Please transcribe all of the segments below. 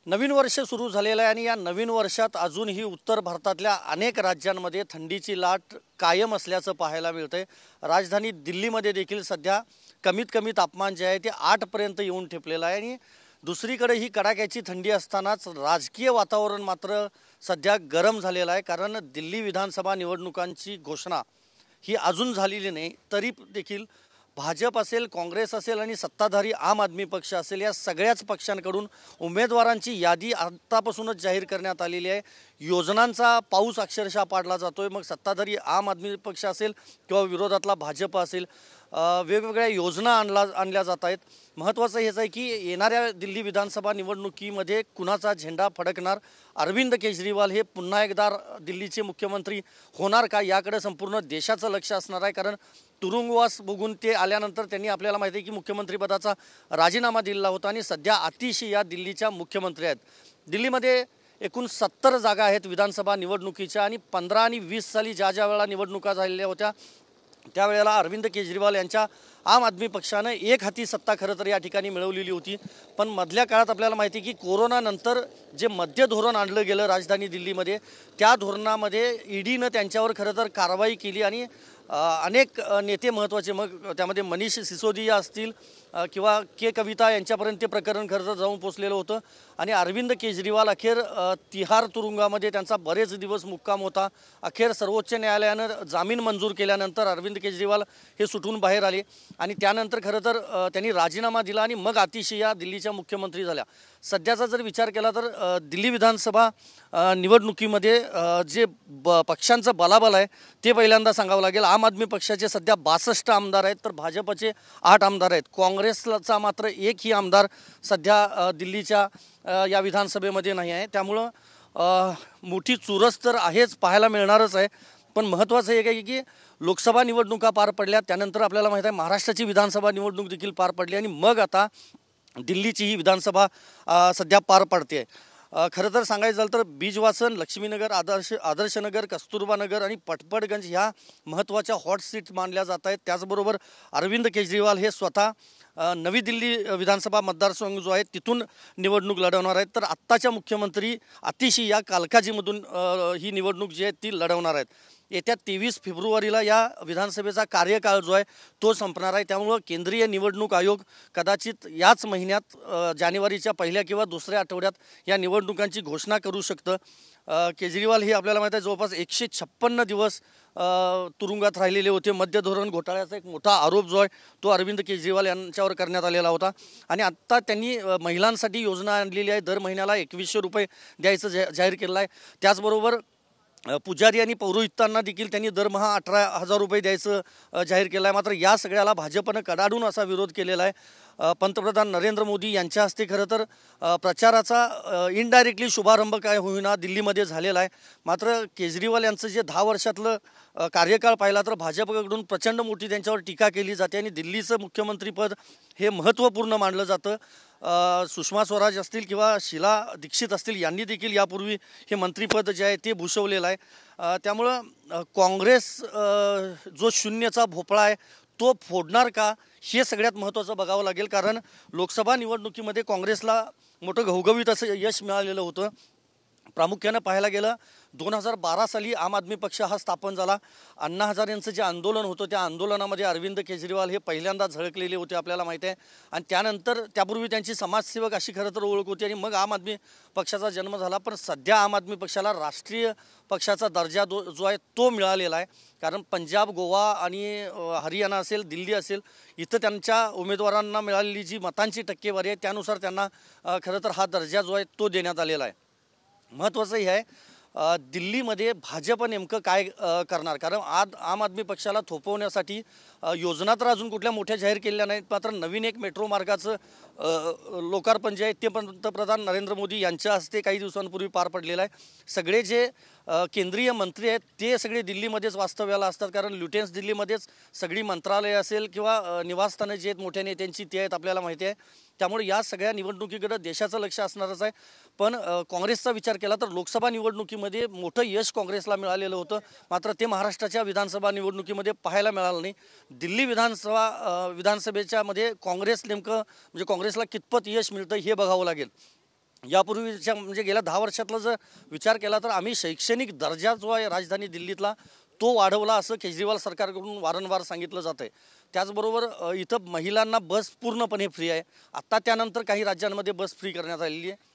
नवीन वर्ष सुरू झालेलं आहे आणि या नवीन वर्षात अजूनही उत्तर भारतातल्या अनेक राज्यांमध्ये थंडीची लाट कायम असल्याचं पाहायला मिळतंय। राजधानी दिल्लीमध्ये देखील सध्या कमीत कमी तापमान जे आहे ते 8 पर्यंत येऊन ठेपलेलं आहे आणि दुसरीकडे ही कडाक्याची थंडी असतानाच राजकीय वातावरण मात्र सध्या गरम झालेलं आहे। कारण दिल्ली विधानसभा निवडणुकांची घोषणा ही अजून झालेली नाही, तरी देखील भाजप असेल, काँग्रेस असेल आणि सत्ताधारी आम आदमी पक्ष असेल, या सगळ्याच पक्षांकडून उमेदवारांची यादी आतापासूनच जाहीर करण्यात आलेली आहे। योजनांचा पाऊस अक्षरशः पाडला जातोय। मग सत्ताधारी आम आदमी पक्ष असेल किंवा विरोधातला भाजप असेल, वेगवेगळ्या योजना आणल्या जात आहेत। महत्त्वाचं हेच आहे की येणाऱ्या दिल्ली विधानसभा निवडणुकीमध्ये कुणाचा झेंडा फडकणार, अरविंद केजरीवाल हे पुन्हा एकदा दिल्लीचे मुख्यमंत्री होणार का, याकडे संपूर्ण देशाचं लक्ष असणार आहे। कारण तुरुंगवास बघून ते आल्यानंतर त्यांनी आपल्याला माहिती आहे की मुख्यमंत्रीपदाचा राजीनामा दिला होता आणि सध्या आतिशी या दिल्लीच्या मुख्यमंत्री आहेत। दिल्लीमध्ये एकूण 70 जागा आहेत विधानसभा निवडणुकीच्या आणि 15 आणि 20 साली ज्या वेळेला निवडणुका झालेल्या होत्या त्यावेळेला अरविंद केजरीवाल यांच्या आम आदमी पक्षानं एक हाती सत्ता खरं तर या ठिकाणी मिळवलेली होती। पण मधल्या काळात आपल्याला माहिती आहे की कोरोनानंतर जे मध्य धोरण आणलं गेलं राजधानी दिल्लीमध्ये, त्या धोरणामध्ये ईडीनं त्यांच्यावर खरं तर कारवाई केली आणि अनेक नेते महत्त्वाचे, मग त्यामध्ये मनीष सिसोदिया असतील किंवा के कविता यांच्यापर्यंत ते प्रकरण खरं तर जाऊन पोचलेलं होतं आणि अरविंद केजरीवाल अखेर तिहार तुरुंगामध्ये त्यांचा बरेच दिवस मुक्काम होता। अखेर सर्वोच्च न्यायालयानं जामीन मंजूर केल्यानंतर अरविंद केजरीवाल हे सुटून बाहेर आले आणि त्यानंतर खरं तर त्यांनी राजीनामा दिला आणि मग आतिशी या दिल्लीच्या मुख्यमंत्री झाल्या। सध्याचा जर विचार केला तर दिल्ली विधानसभा निवडणुकीमध्ये जे पक्षांचं बलाबल आहे ते पहिल्यांदा सांगावं लागेल। आम आदमी पक्षाचे सध्या 62 आमदार आहेत तर भाजपचे 8 आमदार आहेत। काँग्रेसचा मात्र एकही आमदार सध्या दिल्लीच्या या विधानसभेमध्ये नाही आहे। त्यामुळं मोठी चुरस तर आहेच, पाहायला मिळणारच आहे। पण महत्त्वाचं एक आहे की लोकसभा निवडणुका पार पडल्या, त्यानंतर आपल्याला माहीत आहे महाराष्ट्राची विधानसभा निवडणूक देखील पार पडली आणि मग आता दिल्लीची ही विधानसभा सध्या पार पडते। खरं तर सांगायचं झालं तर बीजवासन, लक्ष्मीनगर, आदर्शनगर, कस्तुरबा नगर आणि पटपडगंज ह्या महत्त्वाच्या हॉट सीट मानल्या जात आहेत। त्याचबरोबर अरविंद केजरीवाल हे स्वतः नवी दिल्ली विधानसभा मतदारसंघ जो आहे तिथून निवडणूक लढवणार आहेत, तर आत्ताच्या मुख्यमंत्री आतिशी या कालकाजीमधून ही निवडणूक जी आहे ती लढवणार आहेत। येत्या 23 फेब्रुवारीला या विधानसभेचा कार्यकाळ जो आहे तो संपणार आहे। त्यामुळं केंद्रीय निवडणूक आयोग कदाचित याच महिन्यात जानेवारीच्या पहिल्या किंवा दुसऱ्या आठवड्यात या निवडणुकांची घोषणा करू शकतं। केजरीवाल हे आपल्याला माहीत आहे जवळपास 156 दिवस तुरुंगात राहिलेले होते। मध्य धोरण घोटाळ्याचा एक मोठा आरोप जो आहे तो अरविंद केजरीवाल यांच्यावर करण्यात आलेला होता आणि आत्ता त्यांनी महिलांसाठी योजना आणलेली आहे। दर महिन्याला 2100 रुपये द्यायचं जाहीर केलं आहे। त्याचबरोबर पुजारी आणि पौरोहितांना देखील त्यांनी दरमहा 18,000 रुपये द्यायचं जाहीर केलं आहे। मात्र या सगळ्याला भाजपनं कडाडून असा विरोध केलेला आहे। पंतप्रधान नरेंद्र मोदी यांच्या हस्ते खरं तर प्रचाराचा इनडायरेक्टली शुभारंभ काय होईना दिल्लीमध्ये झालेला आहे। मात्र केजरीवाल यांचं जे 10 वर्षातलं कार्यकाळ पाहिला तर भाजपकडून प्रचंड मोठी त्यांच्यावर टीका केली जाते आणि दिल्लीचं मुख्यमंत्रीपद हे महत्त्वपूर्ण मानलं जातं। सुषमा स्वराज असतील किंवा शीला दीक्षित असतील यांनी देखील यापूर्वी हे मंत्रिपद जे आहे ते भूषवलेलं आहे। त्यामुळं काँग्रेस जो शून्यचा भोपळा आहे तो फोडणार का हे सगळ्यात महत्त्वाचं बघावं लागेल। कारण लोकसभा निवडणुकीमध्ये काँग्रेसला मोठं घवघवीत असं यश मिळालेलं होतं। प्रामुख्यानं पाहायला गेलं 2012 साली आम आदमी पक्ष हा स्थापन झाला। अण्णा हजारे यांचं जे आंदोलन होतं त्या आंदोलनामध्ये अरविंद केजरीवाल हे पहिल्यांदा झळकलेले होते आपल्याला माहिती आहे आणि त्यानंतर त्यापूर्वी त्यांची समाजसेवक अशी खरं तर ओळख होती आणि मग आम आदमी पक्षाचा जन्म झाला। पण सध्या आम आदमी पक्षाला राष्ट्रीय पक्षाचा दर्जा जो आहे तो मिळालेला आहे। कारण पंजाब, गोवा आणि हरियाणा असेल, दिल्ली असेल, इथं त्यांच्या उमेदवारांना मिळालेली जी मतांची टक्केवारी आहे त्यानुसार त्यांना खरं तर हा दर्जा जो आहे तो देण्यात आलेला आहे। महत्त्वाचं हे आहे दिल्लीमध्ये भाजप नेमकं काय करणार। कारण आम आदमी पक्षाला थोपवण्यासाठी योजना तर अजून कुठल्या मोठ्या जाहीर केलेल्या नाहीत, मात्र नवीन एक मेट्रो मार्गाचं लोकार्पण जे आहे ते पंतप्रधान नरेंद्र मोदी यांच्या हस्ते काही दिवसांपूर्वी पार पडलेलं आहे। सगळे जे केंद्रीय मंत्री आहेत ते सगळे दिल्लीमध्येच वास्तव्याला असतात, कारण ल्युटेन्स दिल्लीमध्येच सगळी मंत्रालय असेल किंवा निवासस्थानं जी आहेत मोठ्या नेत्यांची ते आहेत आपल्याला माहिती आहे। त्यामुळे या सगळ्या निवडणुकीकडे देशाचं लक्ष असणारच आहे। पण काँग्रेसचा विचार केला तर लोकसभा निवडणुकीमध्ये मोठं यश काँग्रेसला मिळालेलं होतं, मात्र ते महाराष्ट्राच्या विधानसभा निवडणुकीमध्ये पाहायला मिळालं नाही। दिल्ली विधानसभेच्या मध्ये काँग्रेस नेमकं म्हणजे काँग्रेसला कितपत यश मिळतं हे बघावं लागेल। यापूर्वीच्या म्हणजे गेल्या 10 वर्षातला जर विचार केला तर आम्ही शैक्षणिक दर्जा जो आहे राजधानी दिल्लीतला तो वाढवला असं केजरीवाल सरकारकडून वारंवार सांगितलं जातं आहे. त्याचबरोबर इथं महिलांना बस पूर्णपणे फ्री आहे. आत्ता त्यानंतर काही राज्यांमध्ये बस फ्री करण्यात आलेली आहे.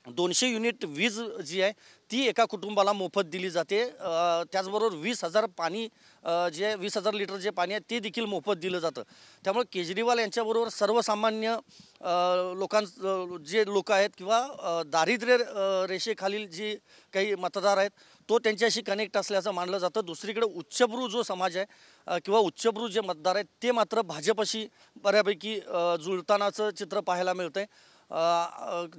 200 युनिट वीज जी आहे ती एका कुटुंबाला मोफत दिली जाते. त्याचबरोबर 20,000 पाणी जे 20,000 लिटर जे पाणी आहे ते देखील मोफत दिलं जातं. त्यामुळे केजरीवाल यांच्याबरोबर सर्वसामान्य जे लोक आहेत किंवा दारिद्र्य रेषेखालील जी काही मतदार आहेत तो त्यांच्याशी कनेक्ट असल्याचं मानलं जातं. दुसरीकडे उच्चभ्रू जो समाज आहे किंवा उच्चभ्रू जे मतदार आहेत ते मात्र भाजपशी बऱ्यापैकी जुळतानाचं चित्र पाहायला मिळतं आहे.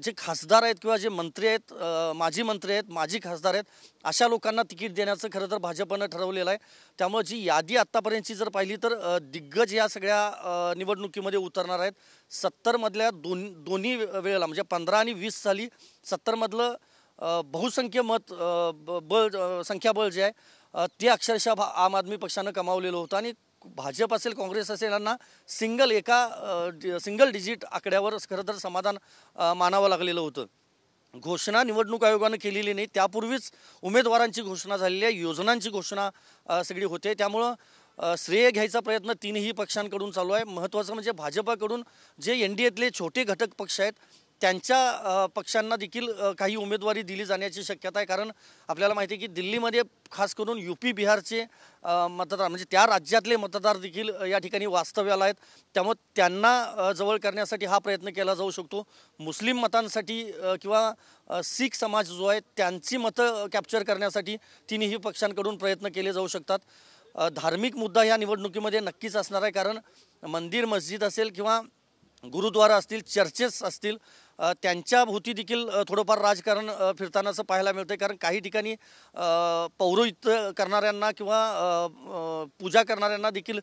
जे खासदार आहेत किंवा जे मंत्री आहेत, माजी मंत्री आहेत, माजी खासदार आहेत, अशा लोकांना तिकीट देण्याचं खरं तर भाजपनं ठरवलेलं आहे. त्यामुळे जी यादी आत्तापर्यंतची जर पाहिली तर दिग्गज या सगळ्या निवडणुकीमध्ये उतरणार आहेत. 70मधल्या दोन्ही वेळेला म्हणजे 15 आणि 20 साली 70मधलं बहुसंख्य संख्याबळ जे आहे ते अक्षरशः आम आदमी पक्षानं कमावलेलं होतं आणि भाजप असेल काँग्रेस असेल यांना सिंगल डिजिट आकड्यावर खरं तर समाधान मानावं लागलेलं होतं. घोषणा निवडणूक आयोगानं केलेली नाही, त्यापूर्वीच उमेदवारांची घोषणा झालेली आहे, योजनांची घोषणा सगळी होते. त्यामुळं श्रेय घ्यायचा प्रयत्न तिन्ही पक्षांकडून चालू आहे. महत्त्वाचं म्हणजे भाजपाकडून जे NDAतले छोटे घटक पक्ष आहेत त्यांच्या पक्षांना देखील काही उमेदवारी दिली जाण्याची शक्यता आहे. कारण आपल्याला माहिती आहे की दिल्लीमध्ये खास करून UP बिहारचे मतदार म्हणजे त्या राज्यातले मतदार देखील या ठिकाणी वास्तव्याला आहेत. त्यामुळे त्यांना जवळ करण्यासाठी हा प्रयत्न केला जाऊ शकतो. मुस्लिम मतांसाठी किंवा शीख समाज जो आहे त्यांची मतं कॅप्चर करण्यासाठी तिन्ही पक्षांकडून प्रयत्न केले जाऊ शकतात. धार्मिक मुद्दा या निवडणुकीमध्ये नक्कीच असणार आहे. कारण मंदिर मस्जिद असेल किंवा गुरुद्वारा असतील, चर्चेस असतील, त्यांच्या भोवती देखील थोडंफार राजकारण फिरतानाचं पाहायला मिळतं. कारण काही ठिकाणी पौरोहित्य करणाऱ्यांना किंवा पूजा करणाऱ्यांना देखील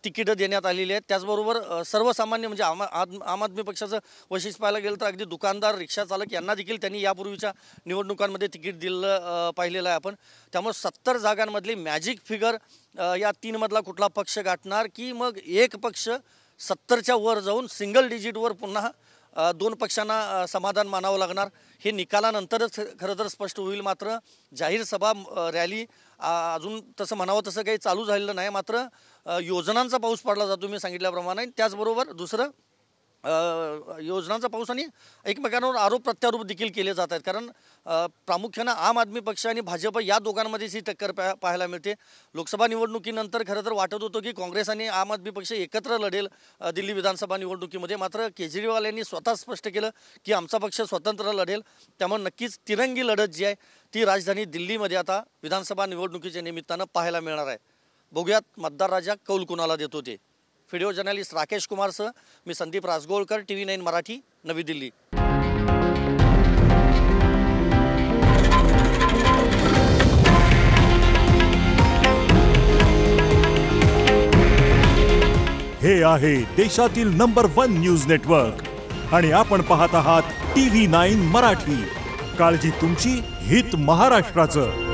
तिकीटं देण्यात आलेली आहेत. त्याचबरोबर सर्वसामान्य म्हणजे आम आदमी पक्षाचं वैशिष्ट्य पाहायला गेलं तर अगदी दुकानदार, रिक्षाचालक यांना देखील त्यांनी यापूर्वीच्या निवडणुकांमध्ये तिकीट दिलं पाहिलेलं आहे आपण. त्यामुळे 70 जागांमधली मॅजिक फिगर या 3मधला कुठला पक्ष गाठणार की मग एक पक्ष 70च्या वर जाऊन सिंगल डिजिटवर पुन्हा 2 पक्षांना समाधान मानावं लागणार हे निकालानंतरच खरं तर स्पष्ट होईल. मात्र जाहीर सभा रॅली अजून तसं म्हणावं तसं काही चालू झालेलं नाही. मात्र योजनांचा पाऊस पडला जातो मी सांगितल्याप्रमाणे. त्याचबरोबर दुसरं योजनांचा पाऊस आणि एकमेकांवर आरोप प्रत्यारोप देखील केले जात आहेत. कारण प्रामुख्यानं आम आदमी पक्ष आणि भाजप या दोघांमध्येच ही टक्कर पाहायला मिळते. लोकसभा निवडणुकीनंतर खरं तर वाटत होतं की काँग्रेस आणि आम आदमी पक्ष एकत्र लढेल दिल्ली विधानसभा निवडणुकीमध्ये. मात्र केजरीवाल यांनी स्वतः स्पष्ट केलं की आमचा पक्ष स्वतंत्र लढेल. त्यामुळे नक्कीच तिरंगी लढत जी आहे ती राजधानी दिल्लीमध्ये आता विधानसभा निवडणुकीच्या निमित्तानं पाहायला मिळणार आहे. बघूयात मतदार राजा कौल कुणाला देतो ते. व्हिडिओ जर्नलिस्ट राकेश कुमारसह मी संदीप राजगोळकर, TV9 मराठी, नवी दिल्ली. हे आहे देशातील नंबर 1 न्यूज नेटवर्क आणि आपण पाहत आहात TV9 मराठी. काळजी तुमची, हित महाराष्ट्राचं.